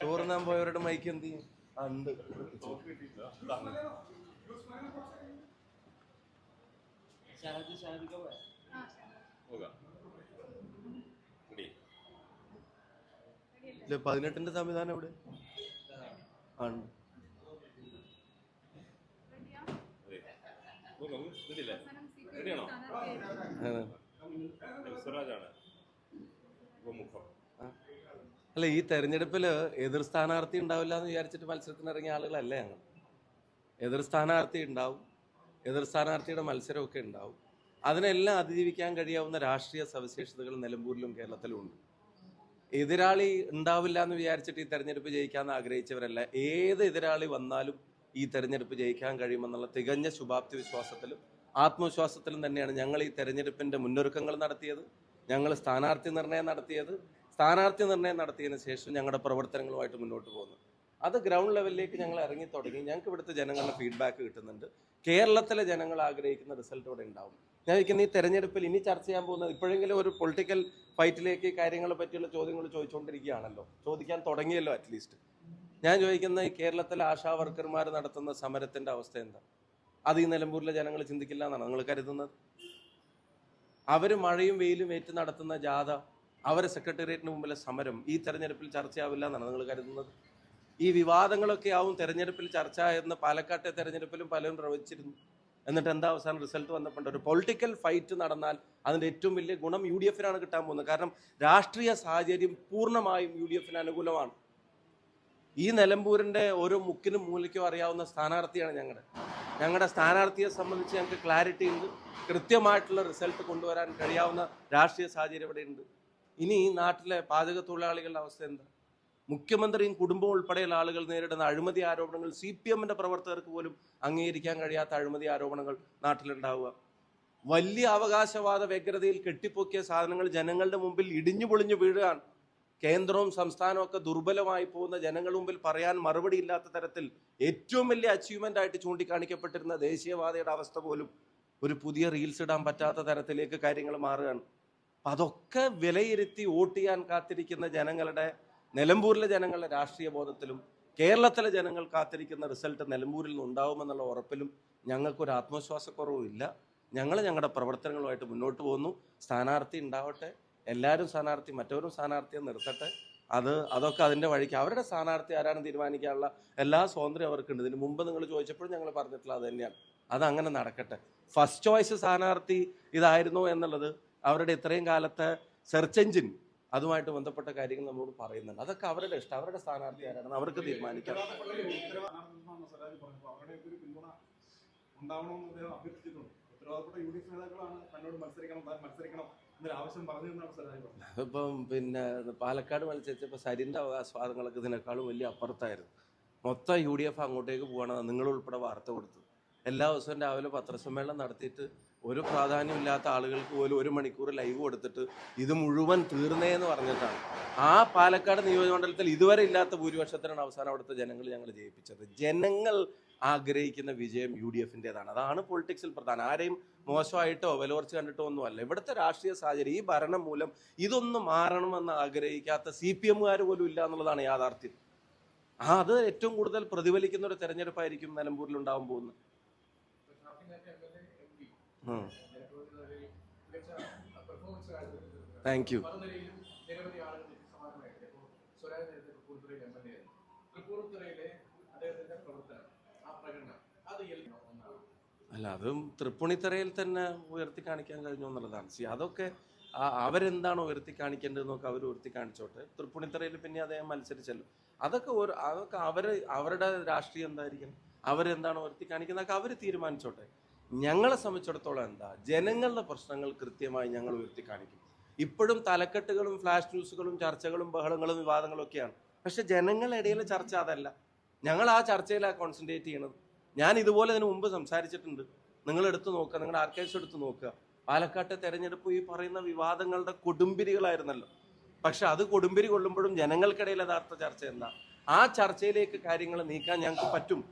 ചോറുന്നാൻ പോയവരുടെ mic എന്ത് ചെയ്യും? ഉണ്ട്. ഇല്ല, 18ന്റെ സംവിധാനം എവിടെ? ആണ്. അല്ല, ഈ തെരഞ്ഞെടുപ്പില് എതിർ സ്ഥാനാർത്ഥി ഉണ്ടാവില്ല എന്ന് വിചാരിച്ചിട്ട് മത്സരത്തിന് ഇറങ്ങിയ ആളുകളല്ലേ ഞങ്ങൾ. എതിർ സ്ഥാനാർത്ഥി ഉണ്ടാവും, എതിർ സ്ഥാനാർത്ഥിയുടെ മത്സരമൊക്കെ ഉണ്ടാവും. അതിനെല്ലാം അതിജീവിക്കാൻ കഴിയാവുന്ന രാഷ്ട്രീയ സവിശേഷതകൾ നിലമ്പൂരിലും കേരളത്തിലും ഉണ്ട്. എതിരാളി ഉണ്ടാവില്ല എന്ന് വിചാരിച്ചിട്ട് ഈ തെരഞ്ഞെടുപ്പ് ജയിക്കാമെന്ന് ആഗ്രഹിച്ചവരല്ല. ഏത് എതിരാളി വന്നാലും ഈ തെരഞ്ഞെടുപ്പ് ജയിക്കാൻ കഴിയുമെന്നുള്ള തികഞ്ഞ ശുഭാപ്തി വിശ്വാസത്തിലും ആത്മവിശ്വാസത്തിലും തന്നെയാണ് ഞങ്ങൾ ഈ തെരഞ്ഞെടുപ്പിന്റെ മുന്നൊരുക്കങ്ങൾ നടത്തിയത്, ഞങ്ങൾ സ്ഥാനാർത്ഥി നിർണയം നടത്തിയത്. സ്ഥാനാർത്ഥി നിർണയം നടത്തിയതിനു ശേഷം ഞങ്ങളുടെ പ്രവർത്തനങ്ങളുമായിട്ട് മുന്നോട്ട് പോകുന്നു. അത് ഗ്രൗണ്ട് ലെവലിലേക്ക് ഞങ്ങൾ ഇറങ്ങി തുടങ്ങി. ഞങ്ങൾക്ക് ഇവിടുത്തെ ജനങ്ങളുടെ ഫീഡ്ബാക്ക് കിട്ടുന്നുണ്ട്. കേരളത്തിലെ ജനങ്ങൾ ആഗ്രഹിക്കുന്ന റിസൾട്ട് ഇവിടെ ഉണ്ടാവും. ഞാൻ ചോദിക്കുന്ന ഈ തെരഞ്ഞെടുപ്പിൽ ഇനി ചർച്ച ചെയ്യാൻ പോകുന്നത്, ഇപ്പോഴെങ്കിലും ഒരു പൊളിറ്റിക്കൽ ഫൈറ്റിലേക്ക് കാര്യങ്ങളെ പറ്റിയുള്ള ചോദ്യങ്ങൾ ചോദിച്ചുകൊണ്ടിരിക്കുകയാണല്ലോ, ചോദിക്കാൻ തുടങ്ങിയല്ലോ അറ്റ്ലീസ്റ്റ്. ഞാൻ ചോദിക്കുന്ന ഈ കേരളത്തിലെ ആശാ വർക്കർമാർ നടത്തുന്ന സമരത്തിന്റെ അവസ്ഥ എന്താ? അത് ഈ നിലമ്പൂരിലെ ജനങ്ങൾ ചിന്തിക്കില്ല എന്നാണ് നിങ്ങൾ കരുതുന്നത്? അവർ മഴയും വെയിലും ഏറ്റ് നടത്തുന്ന ജാഥ, അവരെ സെക്രട്ടേറിയറ്റിന് മുമ്പിലെ സമരം ഈ തെരഞ്ഞെടുപ്പിൽ ചർച്ചയാവില്ല എന്നാണ് നിങ്ങൾ കരുതുന്നത്? ഈ വിവാദങ്ങളൊക്കെ ആവും തെരഞ്ഞെടുപ്പിൽ ചർച്ച എന്ന് പാലക്കാട്ടെ തെരഞ്ഞെടുപ്പിലും പലരും പ്രവചിച്ചിരുന്നു. എന്നിട്ട് എന്താ അവസാനം റിസൾട്ട് വന്നപ്പോൾ ഒരു പൊളിറ്റിക്കൽ ഫൈറ്റ് നടന്നാൽ അതിൻ്റെ ഏറ്റവും വലിയ ഗുണം UDF-നാണ് കിട്ടാൻ പോകുന്നത്. കാരണം രാഷ്ട്രീയ സാഹചര്യം പൂർണ്ണമായും UDF-ന് അനുകൂലമാണ്. ഈ നിലമ്പൂരിൻ്റെ ഓരോ മുക്കിനും മൂലയ്ക്കും അറിയാവുന്ന സ്ഥാനാർത്ഥിയാണ് ഞങ്ങളുടെ സ്ഥാനാർത്ഥിയെ സംബന്ധിച്ച് ഞങ്ങൾക്ക് ക്ലാരിറ്റി ഉണ്ട്. കൃത്യമായിട്ടുള്ള റിസൾട്ട് കൊണ്ടുവരാൻ കഴിയാവുന്ന രാഷ്ട്രീയ സാഹചര്യം ഇവിടെ ഉണ്ട്. ഇനി ഈ നാട്ടിലെ പാചക തൊഴിലാളികളുടെ അവസ്ഥ എന്താ? മുഖ്യമന്ത്രിയും കുടുംബവും ഉൾപ്പെടെയുള്ള ആളുകൾ നേരിടുന്ന അഴിമതി ആരോപണങ്ങൾ, CPM-ന്റെ പ്രവർത്തകർക്ക് പോലും അംഗീകരിക്കാൻ കഴിയാത്ത അഴിമതി ആരോപണങ്ങൾ നാട്ടിലുണ്ടാവുക. വലിയ അവകാശവാദ വ്യഗ്രതയിൽ കെട്ടിപ്പൊക്കിയ സാധനങ്ങൾ ജനങ്ങളുടെ മുമ്പിൽ ഇടിഞ്ഞു പൊളിഞ്ഞു വീഴുകയാണ്. കേന്ദ്രവും സംസ്ഥാനവും ഒക്കെ ദുർബലമായി പോകുന്ന ജനങ്ങളുടെ മുമ്പിൽ പറയാൻ മറുപടി ഇല്ലാത്ത തരത്തിൽ ഏറ്റവും വലിയ അച്ചീവ്മെന്റ് ആയിട്ട് ചൂണ്ടിക്കാണിക്കപ്പെട്ടിരുന്ന ദേശീയവാദയുടെ അവസ്ഥ പോലും ഒരു പുതിയ റീൽസ് ഇടാൻ പറ്റാത്ത തരത്തിലേക്ക് കാര്യങ്ങൾ മാറുകയാണ്. അപ്പം അതൊക്കെ വിലയിരുത്തി വോട്ട് ചെയ്യാൻ കാത്തിരിക്കുന്ന ജനങ്ങളുടെ, നിലമ്പൂരിലെ ജനങ്ങളുടെ രാഷ്ട്രീയ ബോധത്തിലും കേരളത്തിലെ ജനങ്ങൾ കാത്തിരിക്കുന്ന റിസൾട്ട് നിലമ്പൂരിൽ നിന്ന് ഉണ്ടാവുമെന്നുള്ള ഉറപ്പിലും ഞങ്ങൾക്കൊരു ആത്മവിശ്വാസക്കുറവും ഇല്ല. ഞങ്ങൾ ഞങ്ങളുടെ പ്രവർത്തനങ്ങളുമായിട്ട് മുന്നോട്ട് പോകുന്നു. സ്ഥാനാർത്ഥി ഉണ്ടാവട്ടെ, എല്ലാവരും സ്ഥാനാർത്ഥി, മറ്റവരും സ്ഥാനാർത്ഥിയെ നിർത്തട്ടെ. അതൊക്കെ അതിൻ്റെ വഴിക്ക് അവരുടെ സ്ഥാനാർത്ഥി ആരാണ് തീരുമാനിക്കാനുള്ള എല്ലാ സ്വാതന്ത്ര്യം അവർക്കുണ്ട്. ഇതിന് മുമ്പ് നിങ്ങൾ ചോദിച്ചപ്പോഴും ഞങ്ങൾ പറഞ്ഞിട്ടുള്ളത് അത് തന്നെയാണ്. അതങ്ങനെ നടക്കട്ടെ. ഫസ്റ്റ് ചോയ്സ് സ്ഥാനാർത്ഥി ഇതായിരുന്നു എന്നുള്ളത് അവരുടെ ഇത്രയും കാലത്തെ സെർച്ച് എഞ്ചിൻ അതുമായിട്ട് ബന്ധപ്പെട്ട കാര്യങ്ങൾ നമ്മളോട് പറയുന്നുണ്ട്. അതൊക്കെ അവരുടെ ഇഷ്ടം, അവരുടെ സ്ഥാനാർത്ഥി ആരാണെന്ന് അവർക്ക് തീരുമാനിക്കാം. ഇപ്പം പിന്നെ പാലക്കാട് മത്സരിച്ചപ്പോൾ സരിൻ്റെ അവകാശവാദങ്ങളൊക്കെ ഇതിനേക്കാളും വലിയ അപ്പുറത്തായിരുന്നു. മൊത്തം UDF അങ്ങോട്ടേക്ക് പോകണമെന്ന് നിങ്ങളുൾപ്പെടെ വാർത്ത കൊടുത്തു. എല്ലാ ദിവസവും രാവിലെ പത്രസമ്മേളനം നടത്തിയിട്ട് ഒരു പ്രാധാന്യമില്ലാത്ത ആളുകൾക്ക് പോലും 1 മണിക്കൂർ ലൈവ് കൊടുത്തിട്ട് ഇത് മുഴുവൻ തീർന്നേന്ന് പറഞ്ഞിട്ടാണ് ആ പാലക്കാട് നിയോജകമണ്ഡലത്തിൽ ഇതുവരെ ഇല്ലാത്ത ഭൂരിപക്ഷത്തിനാണ് അവസാനം അവിടുത്തെ ജനങ്ങൾ ഞങ്ങൾ ജയിപ്പിച്ചത്. ജനങ്ങൾ ആഗ്രഹിക്കുന്ന വിജയം UDF-ൻ്റെതാണ്. അതാണ് പൊളിറ്റിക്സിൽ പ്രധാനം. ആരെയും മോശമായിട്ടോ വിലവർച്ച് കണ്ടിട്ടോ ഒന്നുമല്ല. ഇവിടുത്തെ രാഷ്ട്രീയ സാഹചര്യം, ഈ ഭരണം മൂലം ഇതൊന്നും മാറണമെന്ന് ആഗ്രഹിക്കാത്ത CPM-കാർ പോലും ഇല്ല എന്നുള്ളതാണ് യാഥാർത്ഥ്യം. അത് ഏറ്റവും കൂടുതൽ പ്രതിഫലിക്കുന്ന ഒരു തെരഞ്ഞെടുപ്പായിരിക്കും നിലമ്പൂരിൽ ഉണ്ടാവാൻ പോകുന്നത്. Thank you. അല്ല, അതും തൃപ്പൂണിത്തറയിൽ തന്നെ ഉയർത്തി കാണിക്കാൻ കഴിഞ്ഞു എന്നുള്ളതാണ്. അതൊക്കെ അവരെന്താണോ ഉയർത്തി കാണിക്കേണ്ടതെന്നൊക്കെ അവർ ഉയർത്തി കാണിച്ചോട്ടെ. തൃപ്പൂണിത്തറയിൽ പിന്നെ അദ്ദേഹം മത്സരിച്ചല്ലോ. അതൊക്കെ അവരുടെ രാഷ്ട്രീയം എന്തായിരിക്കും, അവരെന്താണോ ഉയർത്തി കാണിക്കുന്നതൊക്കെ അവർ തീരുമാനിച്ചോട്ടെ. ഞങ്ങളെ സംബന്ധിച്ചിടത്തോളം എന്താ, ജനങ്ങളുടെ പ്രശ്നങ്ങൾ കൃത്യമായി ഞങ്ങൾ ഉയർത്തി കാണിക്കും. ഇപ്പോഴും തലക്കെട്ടുകളും ഫ്ലാഷ് ന്യൂസുകളും ചർച്ചകളും ബഹളങ്ങളും വിവാദങ്ങളും ഒക്കെയാണ്. പക്ഷെ ജനങ്ങളുടെ ഇടയിലെ ചർച്ച അതല്ല. ഞങ്ങൾ ആ ചർച്ചയിലാണ് കോൺസെൻട്രേറ്റ് ചെയ്യണത്. ഞാൻ ഇതുപോലെ ഇതിനു മുമ്പ് സംസാരിച്ചിട്ടുണ്ട്. നിങ്ങൾ എടുത്തു നോക്കുക, നിങ്ങളുടെ ആർക്കൈവ്സ് എടുത്ത് നോക്കുക. പാലക്കാട്ടെ തെരഞ്ഞെടുപ്പ് ഈ പറയുന്ന വിവാദങ്ങളുടെ കൊടുമ്പിരികളായിരുന്നല്ലോ. പക്ഷെ അത് കൊടുമ്പിരി കൊള്ളുമ്പോഴും ജനങ്ങൾക്കിടയിൽ യഥാർത്ഥ ചർച്ച എന്താ, ആ ചർച്ചയിലേക്ക് കാര്യങ്ങൾ നീക്കാൻ ഞങ്ങൾക്ക് പറ്റും.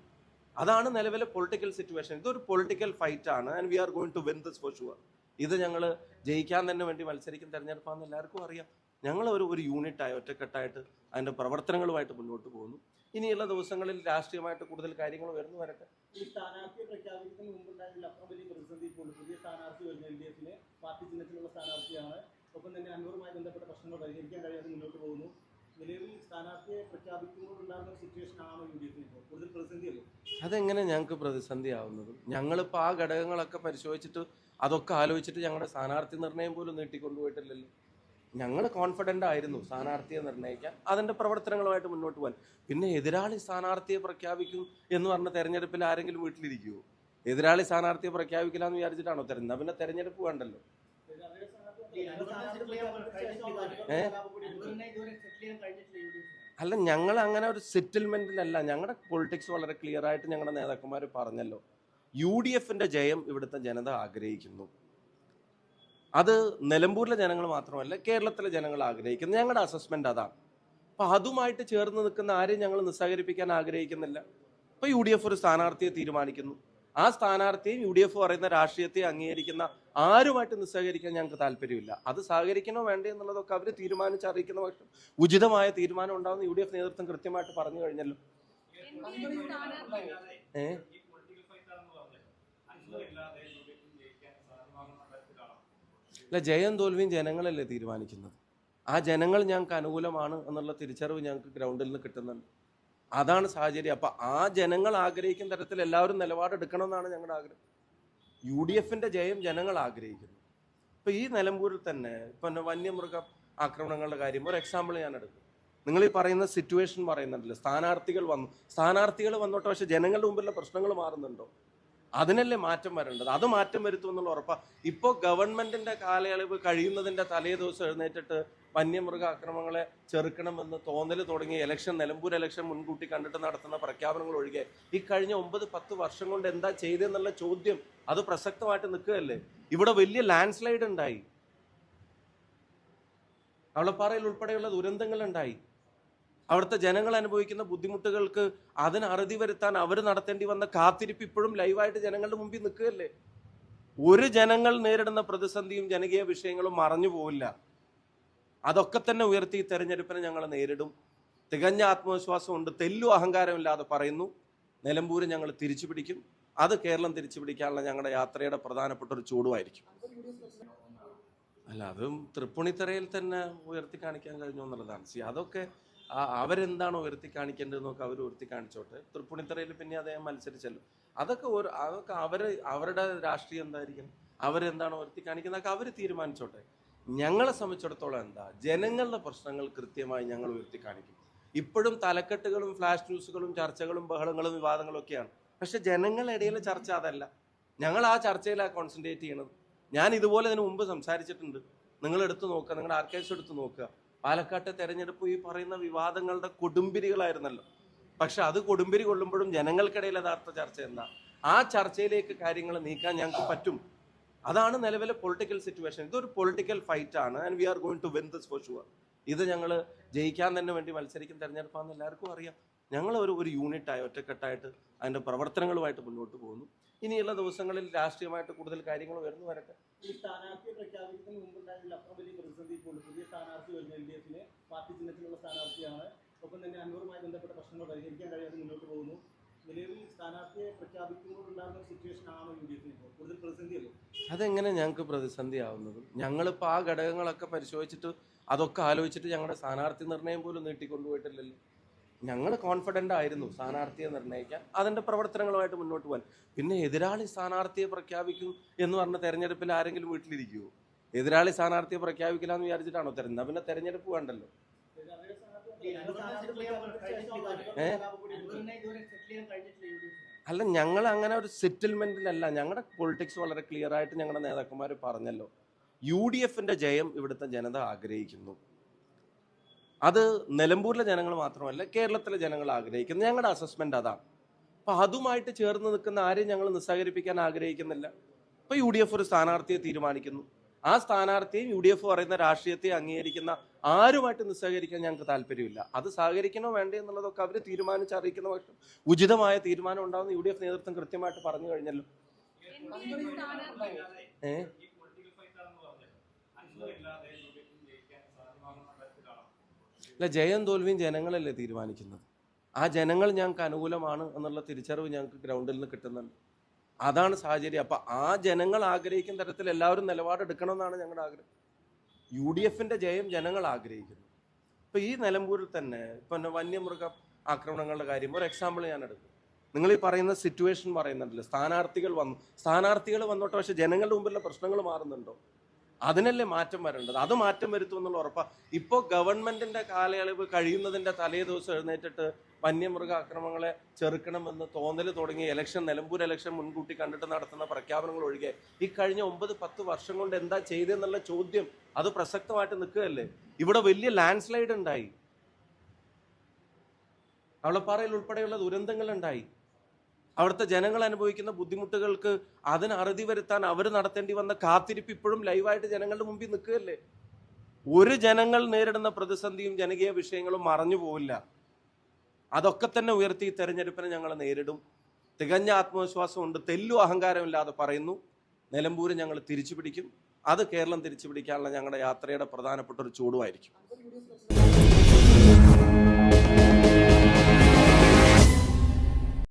അതാണ് നിലവിലെ പൊളിറ്റിക്കൽ സിറ്റുവേഷൻ. ഇതൊരു പൊളിറ്റിക്കൽ ഫൈറ്റ് ആണ്. And we are going to win this for sure. ഇത് ഞങ്ങൾ ജയിക്കാൻ തന്നെ വേണ്ടി മത്സരിക്കുന്ന തെരഞ്ഞെടുപ്പാണെന്ന് എല്ലാവർക്കും അറിയാം. ഞങ്ങൾ ഒരു യൂണിറ്റായി ഒറ്റക്കെട്ടായിട്ട് അതിൻ്റെ പ്രവർത്തനങ്ങളുമായിട്ട് മുന്നോട്ട് പോകുന്നു. ഇനിയുള്ള ദിവസങ്ങളിൽ രാഷ്ട്രീയമായിട്ട് കൂടുതൽ കാര്യങ്ങൾ ഉയർന്നു വരട്ടെ. ഈ സ്ഥാനാർത്ഥിയെ പ്രഖ്യാപിക്കുന്നതിന് മുമ്പുണ്ടായിരുന്നില്ല അത്ര വലിയ പ്രതിസന്ധി ഇപ്പോൾ പുതിയ സ്ഥാനാർത്ഥി വരുന്ന LDF-ലെ പാർട്ടി ചിഹ്നത്തിലുള്ള സ്ഥാനാർത്ഥിയാണ്. ഒപ്പം തന്നെ അൻവറുമായി ബന്ധപ്പെട്ട പ്രശ്നങ്ങൾ പരിഹരിക്കാൻ കഴിയാതെ മുന്നോട്ട് പോകുന്നു. നിലവിൽ സ്ഥാനാർത്ഥിയെ പ്രഖ്യാപിക്കുമ്പോഴുണ്ടാകുന്ന സിറ്റുവേഷൻ ആണോ UDF-ന് ഇപ്പോൾ കൂടുതൽ പ്രതിസന്ധിയല്ലേ? അതെങ്ങനെ ഞങ്ങൾക്ക് പ്രതിസന്ധി ആവുന്നത്? ഞങ്ങളിപ്പോൾ ആ ഘടകങ്ങളൊക്കെ പരിശോധിച്ചിട്ട് അതൊക്കെ ആലോചിച്ചിട്ട് ഞങ്ങളുടെ സ്ഥാനാർത്ഥി നിർണയം പോലും നീട്ടിക്കൊണ്ടുപോയിട്ടില്ലല്ലോ. ഞങ്ങൾ കോൺഫിഡൻ്റ് ആയിരുന്നു സ്ഥാനാർത്ഥിയെ നിർണ്ണയിക്കാൻ, അതിൻ്റെ പ്രവർത്തനങ്ങളുമായിട്ട് മുന്നോട്ട് പോകാൻ. പിന്നെ എതിരാളി സ്ഥാനാർത്ഥിയെ പ്രഖ്യാപിക്കും എന്ന് പറഞ്ഞ തെരഞ്ഞെടുപ്പിൽ ആരെങ്കിലും വീട്ടിലിരിക്കുമോ? എതിരാളി സ്ഥാനാർത്ഥിയെ പ്രഖ്യാപിക്കില്ല എന്ന് വിചാരിച്ചിട്ടാണോ തെരഞ്ഞെടുപ്പ്? പിന്നെ തെരഞ്ഞെടുപ്പ് വേണ്ടല്ലോ. അല്ല, ഞങ്ങൾ അങ്ങനെ ഒരു സെറ്റിൽമെന്റിലല്ല. ഞങ്ങളുടെ പൊളിറ്റിക്സ് വളരെ ക്ലിയർ ആയിട്ട് ഞങ്ങളുടെ നേതാക്കന്മാർ പറഞ്ഞല്ലോ. UDF-ന്റെ ജയം ഇവിടുത്തെ ജനത ആഗ്രഹിക്കുന്നു. അത് നിലമ്പൂരിലെ ജനങ്ങൾ മാത്രമല്ല, കേരളത്തിലെ ജനങ്ങൾ ആഗ്രഹിക്കുന്നു. ഞങ്ങളുടെ അസസ്മെന്റ് അതാണ്. അപ്പൊ അതുമായിട്ട് ചേർന്ന് നിൽക്കുന്ന ആരെയും ഞങ്ങൾ നിസ്സഹകരിപ്പിക്കാൻ ആഗ്രഹിക്കുന്നില്ല. ഇപ്പൊ UDF ഒരു സ്ഥാനാർത്ഥിയെ തീരുമാനിക്കുന്നു. ആ സ്ഥാനാർത്ഥിയും UDF പറയുന്ന രാഷ്ട്രീയത്തെ അംഗീകരിക്കുന്ന ആരുമായിട്ട് നിസ്സഹകരിക്കാൻ ഞങ്ങൾക്ക് താല്പര്യമില്ല. അത് സഹകരിക്കണോ വേണ്ടേ എന്നുള്ളതൊക്കെ അവർ തീരുമാനിച്ചറിയിക്കുന്ന പക്ഷം ഉചിതമായ തീരുമാനം ഉണ്ടാവുന്ന UDF നേതൃത്വം കൃത്യമായിട്ട് പറഞ്ഞു കഴിഞ്ഞല്ലോ. അല്ല, ജയം തോൽവിയും ജനങ്ങളല്ലേ തീരുമാനിക്കുന്നത്. ആ ജനങ്ങൾ ഞങ്ങൾക്ക് അനുകൂലമാണ് എന്നുള്ള തിരിച്ചറിവ് ഞങ്ങൾക്ക് ഗ്രൗണ്ടിൽ നിന്ന് കിട്ടുന്നുണ്ട്. അതാണ് സാഹചര്യം. അപ്പൊ ആ ജനങ്ങൾ ആഗ്രഹിക്കുന്ന തരത്തിൽ എല്ലാവരും നിലപാടെടുക്കണമെന്നാണ് ഞങ്ങളുടെ ആഗ്രഹം. UDF-ന്റെ ജയം ജനങ്ങൾ ആഗ്രഹിക്കുന്നു. ഇപ്പൊ ഈ നിലമ്പൂരിൽ തന്നെ ഇപ്പൊ വന്യമൃഗ ആക്രമണങ്ങളുടെ കാര്യം ഒരു എക്സാമ്പിൾ ഞാൻ എടുക്കും. നിങ്ങൾ ഈ പറയുന്ന സിറ്റുവേഷൻ പറയുന്നുണ്ടല്ലോ, സ്ഥാനാർത്ഥികൾ വന്നോട്ടെ, പക്ഷെ ജനങ്ങളുടെ മുമ്പിലുള്ള പ്രശ്നങ്ങൾ മാറുന്നുണ്ടോ? അതിനല്ലേ മാറ്റം വരേണ്ടത്. അത് മാറ്റം വരുത്തും എന്നുള്ള ഉറപ്പാ. ഇപ്പോൾ ഗവൺമെന്റിന്റെ കാലയളവ് കഴിയുന്നതിന്റെ തലേ ദിവസം എഴുന്നേറ്റിട്ട് വന്യമൃഗ ആക്രമണങ്ങളെ ചെറുക്കണമെന്ന് തോന്നൽ തുടങ്ങിയ നിലമ്പൂർ ഇലക്ഷൻ മുൻകൂട്ടി കണ്ടിട്ട് നടത്തുന്ന പ്രഖ്യാപനങ്ങൾ ഒഴികെ ഈ കഴിഞ്ഞ 9-10 വർഷം കൊണ്ട് എന്താ ചെയ്തെന്നുള്ള ചോദ്യം അത് പ്രസക്തമായിട്ട് നിൽക്കുകയല്ലേ. ഇവിടെ വലിയ ലാൻഡ് സ്ലൈഡ് ഉണ്ടായി, കവളപ്പാറയിൽ ഉൾപ്പെടെയുള്ള ദുരന്തങ്ങൾ ഉണ്ടായി. അവിടുത്തെ ജനങ്ങൾ അനുഭവിക്കുന്ന ബുദ്ധിമുട്ടുകൾക്ക് അതിന് അറുതി വരുത്താൻ അവർ നടത്തേണ്ടി വന്ന കാത്തിരിപ്പ് ഇപ്പോഴും ലൈവായിട്ട് ജനങ്ങളുടെ മുമ്പിൽ നിൽക്കുകയല്ലേ. ഒരു ജനങ്ങൾ നേരിടുന്ന പ്രതിസന്ധിയും ജനകീയ വിഷയങ്ങളും മറഞ്ഞു പോവില്ല. അതൊക്കെ തന്നെ ഉയർത്തി തെരഞ്ഞെടുപ്പിനെ ഞങ്ങൾ നേരിടും. തികഞ്ഞ ആത്മവിശ്വാസമുണ്ട്. തെല്ലും അഹങ്കാരമില്ലാതെ പറയുന്നു, നിലമ്പൂര് ഞങ്ങൾ തിരിച്ചു പിടിക്കും. അത് കേരളം തിരിച്ചു പിടിക്കാനുള്ള ഞങ്ങളുടെ യാത്രയുടെ പ്രധാനപ്പെട്ട ഒരു ചൂടുമായിരിക്കും. അല്ല, അതും തൃപ്പൂണിത്തറയിൽ തന്നെ ഉയർത്തി കാണിക്കാൻ കഴിഞ്ഞു എന്നുള്ളതാണ്. അതൊക്കെ അവരെന്താണോ ഉയർത്തി കാണിക്കേണ്ടതെന്നൊക്കെ അവർ ഉയർത്തി കാണിച്ചോട്ടെ. തൃപ്പൂണിത്തറയിൽ പിന്നെ അദ്ദേഹം മത്സരിച്ചല്ലോ. അതൊക്കെ അവരുടെ രാഷ്ട്രീയം എന്തായിരിക്കും, അവരെന്താണോ ഉയർത്തി കാണിക്കുന്നതൊക്കെ അവർ തീരുമാനിച്ചോട്ടെ. ഞങ്ങളെ സംബന്ധിച്ചിടത്തോളം എന്താ, ജനങ്ങളുടെ പ്രശ്നങ്ങൾ കൃത്യമായി ഞങ്ങൾ ഉയർത്തി കാണിക്കും. ഇപ്പോഴും തലക്കെട്ടുകളും ഫ്ലാഷ് ന്യൂസുകളും ചർച്ചകളും ബഹളങ്ങളും വിവാദങ്ങളും ഒക്കെയാണ്. പക്ഷെ ജനങ്ങളുടെ ഇടയിലെ ചർച്ച അതല്ല. ഞങ്ങൾ ആ ചർച്ചയിലാണ് കോൺസെൻട്രേറ്റ് ചെയ്യണത്. ഞാൻ ഇതുപോലെ ഇതിനു മുമ്പ് സംസാരിച്ചിട്ടുണ്ട്. നിങ്ങൾ എടുത്തു നോക്കുക, നിങ്ങളുടെ ആർക്കൈവ്സ് എടുത്തു നോക്കുക. പാലക്കാട്ടെ തെരഞ്ഞെടുപ്പ് ഈ പറയുന്ന വിവാദങ്ങളുടെ കൊടുമ്പിരികളായിരുന്നല്ലോ. പക്ഷെ അത് കൊടുമ്പിരി കൊള്ളുമ്പോഴും ജനങ്ങൾക്കിടയിൽ യഥാർത്ഥ ചർച്ച എന്താ, ആ ചർച്ചയിലേക്ക് കാര്യങ്ങൾ നീക്കാൻ ഞങ്ങൾക്ക് പറ്റും. അതാണ് നിലവിലെ പൊളിറ്റിക്കൽ സിറ്റുവേഷൻ. ഇതൊരു പൊളിറ്റിക്കൽ ഫൈറ്റ് ആണ്. And we are going to win this for sure. ഇത് ഞങ്ങൾ ജയിക്കാൻ തന്നെ വേണ്ടി മത്സരിക്കുന്ന തെരഞ്ഞെടുപ്പാണെന്ന് എല്ലാവർക്കും അറിയാം. ഞങ്ങൾ ഒരു യൂണിറ്റായി ഒറ്റക്കെട്ടായിട്ട് അതിൻ്റെ പ്രവർത്തനങ്ങളുമായിട്ട് മുന്നോട്ട് പോകുന്നു. ഇനിയുള്ള ദിവസങ്ങളിൽ രാഷ്ട്രീയമായിട്ട് കൂടുതൽ കാര്യങ്ങൾ ഉയർന്നു വരട്ടെ. ഈ സ്ഥാനാർത്ഥിയെ പ്രഖ്യാപിക്കുന്നതിന് മുമ്പുണ്ടായിരുന്നില്ല അത്ര വലിയ പ്രതിസന്ധി ഇപ്പോൾ പുതിയ സ്ഥാനാർത്ഥി വരുന്ന LDF-ലെ പാർട്ടി ചിഹ്നത്തിലുള്ള സ്ഥാനാർത്ഥിയാണ്. ഒപ്പം തന്നെ അൻവറുമായി ബന്ധപ്പെട്ട പ്രശ്നങ്ങൾ പരിഹരിക്കാൻ കഴിയാതെ മുന്നോട്ട് പോകുന്നു. നിലവിൽ സ്ഥാനാർത്ഥിയെ പ്രഖ്യാപിക്കുമ്പോഴുണ്ടാകുന്ന സിറ്റുവേഷൻ ആണോ UDF-ന് ഇപ്പോൾ കൂടുതൽ പ്രതിസന്ധിയല്ലേ? അതെങ്ങനെ ഞങ്ങൾക്ക് പ്രതിസന്ധി ആവുന്നത്? ഞങ്ങളിപ്പോൾ ആ ഘടകങ്ങളൊക്കെ പരിശോധിച്ചിട്ട് അതൊക്കെ ആലോചിച്ചിട്ട് ഞങ്ങളുടെ സ്ഥാനാർത്ഥി നിർണയം പോലും നീട്ടിക്കൊണ്ടുപോയിട്ടില്ലല്ലോ. ഞങ്ങൾ കോൺഫിഡൻ്റ് ആയിരുന്നു സ്ഥാനാർത്ഥിയെ നിർണ്ണയിക്കാൻ, അതിൻ്റെ പ്രവർത്തനങ്ങളുമായിട്ട് മുന്നോട്ട് പോകാൻ. പിന്നെ എതിരാളി സ്ഥാനാർത്ഥിയെ പ്രഖ്യാപിക്കും എന്ന് പറഞ്ഞ തെരഞ്ഞെടുപ്പിൽ ആരെങ്കിലും വീട്ടിലിരിക്കുമോ? എതിരാളി സ്ഥാനാർത്ഥിയെ പ്രഖ്യാപിക്കില്ല എന്ന് വിചാരിച്ചിട്ടാണോ തെരഞ്ഞെടുപ്പ്? പിന്നെ തെരഞ്ഞെടുപ്പ് വേണ്ടല്ലോ. അല്ല, ഞങ്ങൾ അങ്ങനെ ഒരു സെറ്റിൽമെന്റിലല്ല. ഞങ്ങളുടെ പൊളിറ്റിക്സ് വളരെ ക്ലിയർ ആയിട്ട് ഞങ്ങളുടെ നേതാക്കന്മാർ പറഞ്ഞല്ലോ. UDF-ന്റെ ജയം ഇവിടുത്തെ ജനത ആഗ്രഹിക്കുന്നു. അത് നിലമ്പൂരിലെ ജനങ്ങൾ മാത്രമല്ല, കേരളത്തിലെ ജനങ്ങൾ ആഗ്രഹിക്കുന്നു. ഞങ്ങളുടെ അസസ്മെന്റ് അതാണ്. അപ്പൊ അതുമായിട്ട് ചേർന്ന് നിൽക്കുന്ന ആരെയും ഞങ്ങൾ നിസ്സഹകരിപ്പിക്കാൻ ആഗ്രഹിക്കുന്നില്ല. ഇപ്പൊ UDF ഒരു സ്ഥാനാർത്ഥിയെ തീരുമാനിക്കുന്നു. ആ സ്ഥാനാർത്ഥിയും UDF പറയുന്ന രാഷ്ട്രീയത്തെ അംഗീകരിക്കുന്ന ആരുമായിട്ട് നിസ്സഹകരിക്കാൻ ഞങ്ങൾക്ക് താല്പര്യമില്ല. അത് സഹകരിക്കണോ വേണ്ടേ എന്നുള്ളതൊക്കെ അവർ തീരുമാനിച്ചറിയിക്കുന്ന പക്ഷം ഉചിതമായ തീരുമാനം ഉണ്ടാവുന്ന UDF നേതൃത്വം കൃത്യമായിട്ട് പറഞ്ഞു കഴിഞ്ഞല്ലോ. അല്ല, ജയം തോൽവിയും ജനങ്ങളല്ലേ തീരുമാനിക്കുന്നത്. ആ ജനങ്ങൾ ഞങ്ങൾക്ക് അനുകൂലമാണ് എന്നുള്ള തിരിച്ചറിവ് ഞങ്ങൾക്ക് ഗ്രൗണ്ടിൽ നിന്ന് കിട്ടുന്നുണ്ട്. അതാണ് സാഹചര്യം. അപ്പം ആ ജനങ്ങൾ ആഗ്രഹിക്കുന്ന തരത്തിൽ എല്ലാവരും നിലപാടെടുക്കണമെന്നാണ് ഞങ്ങളുടെ ആഗ്രഹം. UDFന്റെ ജയം ജനങ്ങൾ ആഗ്രഹിക്കുന്നു. ഇപ്പം ഈ നിലമ്പൂരിൽ തന്നെ ഇപ്പം വന്യമൃഗ ആക്രമണങ്ങളുടെ കാര്യം ഒരു എക്സാമ്പിൾ ഞാൻ എടുക്കും. നിങ്ങൾ ഈ പറയുന്ന സിറ്റുവേഷൻ പറയുന്നുണ്ടല്ലോ, സ്ഥാനാർത്ഥികൾ വന്നോട്ടെ, പക്ഷെ ജനങ്ങളുടെ മുമ്പിലുള്ള പ്രശ്നങ്ങൾ മാറുന്നുണ്ടോ? അതിനല്ലേ മാറ്റം വരേണ്ടത്. അത് മാറ്റം വരുത്തുമെന്നുള്ള ഉറപ്പാണ്. ഇപ്പോൾ ഗവൺമെന്റിന്റെ കാലയളവ് കഴിയുന്നതിന്റെ തലേ ദിവസം എഴുന്നേറ്റിട്ട് വന്യമൃഗ ആക്രമണങ്ങളെ ചെറുക്കണമെന്ന് തോന്നൽ തുടങ്ങി നിലമ്പൂർ ഇലക്ഷൻ മുൻകൂട്ടി കണ്ടിട്ട് നടത്തുന്ന പ്രഖ്യാപനങ്ങൾ ഒഴികെ ഈ കഴിഞ്ഞ 9-10 വർഷം കൊണ്ട് എന്താ ചെയ്തെന്നുള്ള ചോദ്യം അത് പ്രസക്തമായിട്ട് നിൽക്കുകയല്ലേ. ഇവിടെ വലിയ ലാൻഡ് സ്ലൈഡ് ഉണ്ടായി, കവളപ്പാറയിൽ ഉൾപ്പെടെയുള്ള ദുരന്തങ്ങൾ ഉണ്ടായി. അവിടുത്തെ ജനങ്ങൾ അനുഭവിക്കുന്ന ബുദ്ധിമുട്ടുകൾക്ക് അതിന് അറുതി വരുത്താൻ അവർ നടത്തേണ്ടി വന്ന കാത്തിരിപ്പ് ഇപ്പോഴും ലൈവായിട്ട് ജനങ്ങളുടെ മുമ്പിൽ നിൽക്കുകയല്ലേ. ഒരു ജനങ്ങൾ നേരിടുന്ന പ്രതിസന്ധിയും ജനകീയ വിഷയങ്ങളും മറഞ്ഞു പോവില്ല. അതൊക്കെ തന്നെ ഉയർത്തി ഈ തെരഞ്ഞെടുപ്പിനെ ഞങ്ങൾ നേരിടും. തികഞ്ഞ ആത്മവിശ്വാസമുണ്ട്. തെല്ലും അഹങ്കാരമില്ലാതെ പറയുന്നു, നിലമ്പൂര് ഞങ്ങൾ തിരിച്ചു പിടിക്കും. അത് കേരളം തിരിച്ചു പിടിക്കാനുള്ള ഞങ്ങളുടെ യാത്രയുടെ പ്രധാനപ്പെട്ട ഒരു ചൂടുമായിരിക്കും.